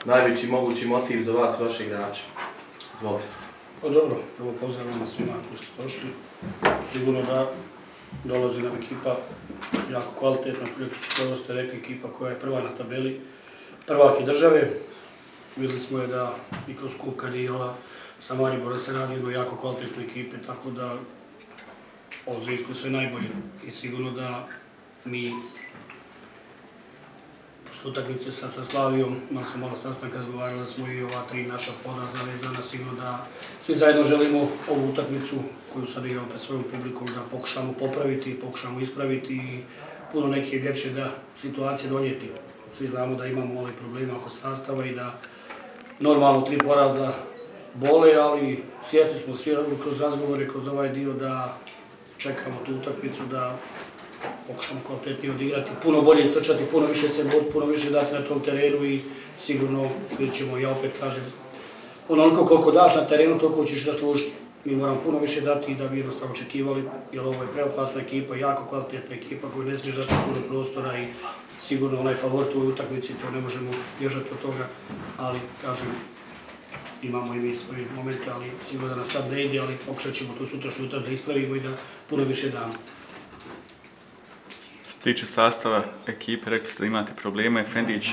najveći mogući motiv za vas i vaše igrače? Izvolite. Pa dobro, prvo pozdravljamo svima koji ste došli. Sigurno da dolazi nam ekipa jako kvalitetna, kao ste rekli, ekipa koja je prva na tabeli, prvaki države. Vidjeli smo je da i kroz kup kad je igrala sa Mariborom se radi o jako kvalitetne ekipe, tako da ovo Zrinsko sve najbolje. I sigurno da mi posle utakmice sa Slavijom, imali smo malo sastanka, razgovarali smo i ova 3 naša poraza vezana, sigurno da svi zajedno želimo ovu utakmicu koju sad igramo pred svojom publikom da pokušamo popraviti, pokušamo ispraviti i puno neke ljepše da situacije donijeti. Svi znamo da imamo ovaj problema oko sastava i da normalno 3 poraza bole, ali svjesni smo svi kroz razgovore, kroz ovaj dio da čekamo tu utakmicu, da pokušamo kvalitetnije odigrati, puno bolje istrčati, puno više se boriti, puno više dati na tom terenu i sigurno vidjet ćemo, ja opet kažem, onoliko koliko daš na terenu, toliko ćeš zaslužiti. Mi moramo puno više dati da bi jednostavno očekivali, jer ovo je preopasna ekipa, jako kvalitetna ekipa koju ne smiješ dati puno prostora i sigurno onaj favorit u ovoj utakmici, to ne možemo bježati od toga, ali kažem, imamo i mi svoje momente, ali sigurno da nas sad ne ide, ali pokušat ćemo to sutrašnju utakmicu da ispravimo i da puno više damo. Što se tiče sastava ekipe, rekli ste da imate probleme, Efendić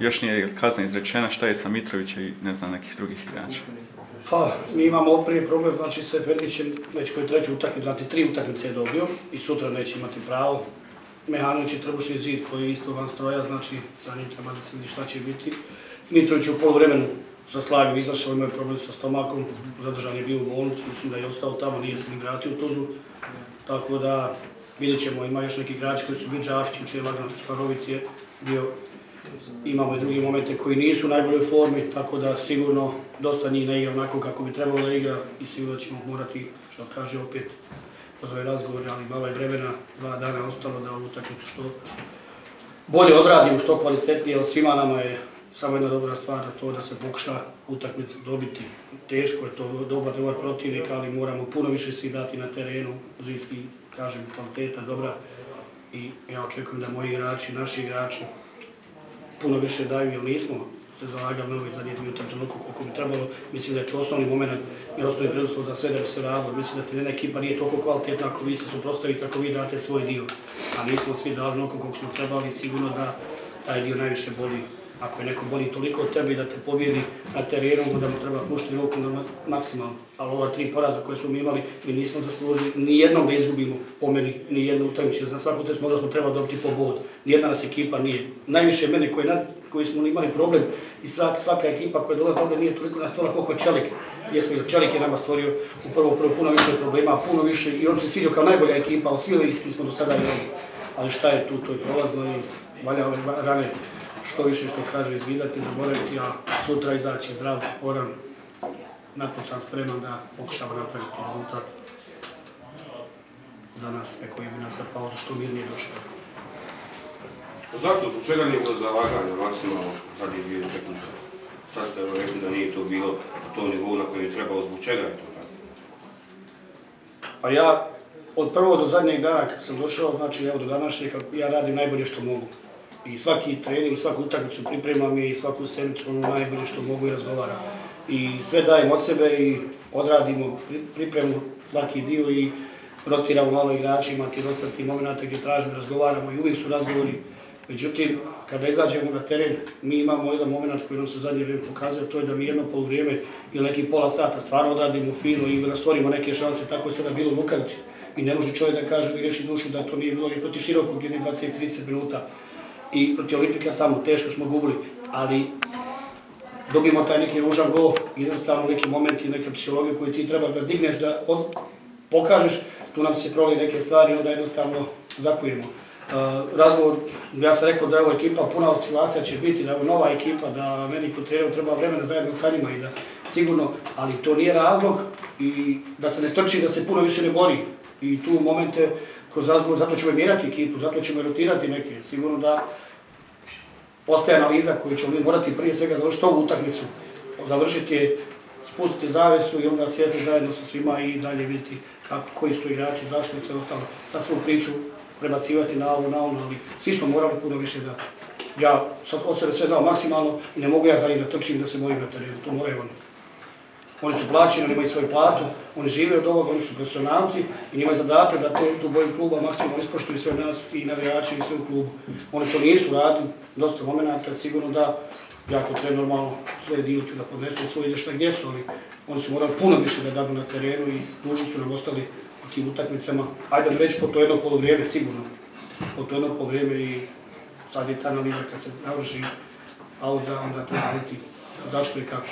još nije kazna izrečena, šta je sa Mitrovićem i ne znam nekih drugih igrača? Pa, mi imamo prije problem, znači sa Efendićem već koji treću utakmicu, znači 3 utakmice je dobio i sutra neće imati pravo. Mehanović je trbušni zid koji je isto van stroja, znači sa njim treba da se vidi šta će biti. Mitrović je u poluvremenu sa Slavijom izašao, imao je problem sa stomakom, zadržan je bio u bolnicu, mislim da je ostao tamo, nije se ni vratio u Tuzlu. Tako da vidjet ćemo, ima još neki igrači koji su bili Džafić, učer Lagano Šparovit je bio. Imamo i drugi momente koji nisu u najboljoj formi, tako da sigurno dosta njih ne igra onako kako bi trebalo da igra i sigurno ćemo morati, što kaže opet, kroz ovaj razgovor, ali malo je vremena, 2 dana ostalo da ovu utakmicu što bolje odradimo, što kvalitetnije, ali svima nama je samo jedna dobra stvar, to da se pokuša utakmica dobiti. Teško je to, dobar protivnik, ali moramo puno više svi dati na terenu, Zrinski, kažem, kvaliteta dobra i ja očekujem da moji igrači, naši igrači puno više daju, jer nismo se zalagali na ovaj zadnji dio utakmice koliko bi trebalo. Mislim da je to osnovni moment i osnovni preduslov za sve da bi se radilo. Mislim da ti jedna ekipa nije toliko kvalitetna ako vi se suprotstavite, ako vi date svoj dio. A nismo svi dali onoliko koliko smo trebali, sigurno da taj dio najviše boli. Ako je neko boli toliko od tebe i da te pobjedi na terenu, onda mu treba puštiti ruku na maksimalno. Ali ova 3 poraza koje smo mi imali, mi nismo zaslužili nijednom da izgubimo po meni, nijednu utakmicu. Za svaku utakmicu možda smo trebali dobiti po bod. Nijedna nas ekipa nije. Najviše mene koji smo imali problem i svaka ekipa koja dolazi ovdje nije toliko nas stvorila koliko Čelik. Čelik je nama stvorio u prvom puno više problema, puno više i on se svidio kao najbolja ekipa, od svih isti smo do sada imali. Ali šta je tu, to je prolazno i valja ove rane što više što kaže izvidati, zaboraviti, a sutra izaći zdrav, oran, napočan, spreman da pokušava napraviti rezultat za nas sve koji bi nas na pauzu što mirnije došli. Zašto, zbog čega nije bilo zalaganja maksimalno zadnjih 2 utakmice? Sad ste rekli da nije to bilo na tom nivou na kojem je trebalo, zbog čega je to tako? Pa ja od prvog do zadnjeg dana kad sam došao, znači evo do današnjeg, ja radim najbolje što mogu. I svaki trening, svaku utakmicu pripremam i svaku sedmicu ono najbolje što mogu i razgovaram. I sve dajem od sebe i odradimo pripremu svaki dio i rotiramo malo igračima, ti dosta momenta gdje tražimo, razgovaramo i uvijek su razgovori. Međutim, kada izađemo na teren, mi imamo jedan moment koji nam se zadnje vrijeme pokazuje, to je da mi jedno polovrijeme ili neki pola sata stvarno odradimo fino i da stvorimo neke šanse, tako je sada bilo u Lukavici. I ne može čovjek da kaže i reši dušu da to nije bilo ni protiv Širokog gdje je 20-30 minuta. I protiv Olimpika tamo teško smo gubili, ali dobijemo taj neki ružan gol, jednostavno neki momenti, neke psihologije koje ti treba da digneš, da pokažeš, tu nam se proli neke stvari i onda jednostavno zakujemo. Razgovor, ja sam rekao da je ova ekipa puna oscilacija će biti, da je nova ekipa, da meni kod treneru treba vremena zajedno sa njima i da sigurno, ali to nije razlog i da se ne trči, da se puno više ne bori. I tu momente kroz razgovor, zato ćemo mijenjati ekipu, zato ćemo rotirati neke. Sigurno da postaje analiza koju ćemo mi morati prije svega završiti ovu utakmicu. Završiti je, spustiti zavesu i onda sjesti zajedno sa svima i dalje vidjeti koji su to igrači, zašto i sve ostalo. Sad svu priču prebacivati na ovo, na ono, ali svi smo morali puno više dati. ja sam od sebe sve dao maksimalno i ne mogu ja za njih da trčim da se borim na terenu, to moraju oni. Oni su plaćeni, oni imaju svoju platu, oni žive od ovoga, oni su profesionalci i njima je zadatak da tu boju kluba maksimalno ispoštuju sve nas i navijači i sve u klubu. Oni to nisu radili, dosta momenata, sigurno da jako treba normalno svoje dio ću da podnesu svoj izvještaj gdje su oni su morali puno više da dadu na terenu i duži su nam ostali u tim utakmicama. Ajde da reći po to jedno polovrijeme, sigurno. Po to jedno polovrijeme i sad je ta analiza kad se završi pauza, onda treba vidjeti zašto i kako.